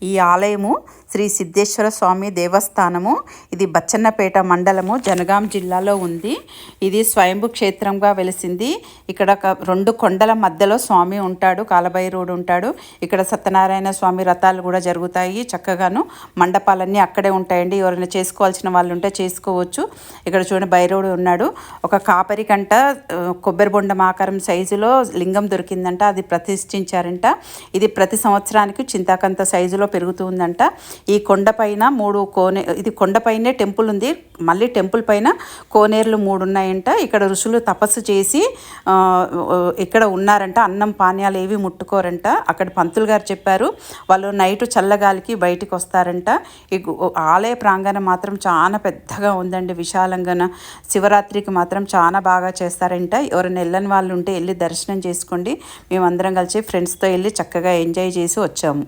ఈ ఆలయము శ్రీ సిద్ధేశ్వర స్వామి దేవస్థానము. ఇది బచ్చన్నపేట మండలము, జనగాం జిల్లాలో ఉంది. ఇది స్వయంభూ క్షేత్రంగా వెలిసింది. ఇక్కడ రెండు కొండల మధ్యలో స్వామి ఉంటాడు, కాలభైరవుడు ఉంటాడు. ఇక్కడ సత్యనారాయణ స్వామి రథాలు కూడా జరుగుతాయి. చక్కగాను మండపాలన్నీ అక్కడే ఉంటాయండి. ఎవరైనా చేసుకోవాల్సిన వాళ్ళు ఉంటే చేసుకోవచ్చు. ఇక్కడ చూడండి భైరవుడు ఉన్నాడు. ఒక కాపరి కంట కొబ్బరి బొండం ఆకారం సైజులో లింగం దొరికిందంట, అది ప్రతిష్ఠించారంట. ఇది ప్రతి సంవత్సరానికి చింతాకంత సైజులో పెరుగుతుందంట. ఈ కొండపైన ఇది కొండపైనే టెంపుల్ ఉంది. మళ్ళీ టెంపుల్ పైన కోనేరులు 3 ఉన్నాయంట. ఇక్కడ ఋషులు తపస్సు చేసి ఇక్కడ ఉన్నారంట. అన్నం పానీయాలు ఏవి ముట్టుకోరంట. అక్కడ పంతులు గారు చెప్పారు, వాళ్ళు నైట్ చల్లగాలికి బయటికి వస్తారంట. ఈ ఆలయ ప్రాంగణం మాత్రం చాలా పెద్దగా ఉందండి, విశాలంగా. శివరాత్రికి మాత్రం చాలా బాగా చేస్తారంట. ఎవరైనా వెళ్ళని వాళ్ళు ఉంటే వెళ్ళి దర్శనం చేసుకోండి. మేమందరం కలిసి ఫ్రెండ్స్తో వెళ్ళి చక్కగా ఎంజాయ్ చేసి వచ్చాము.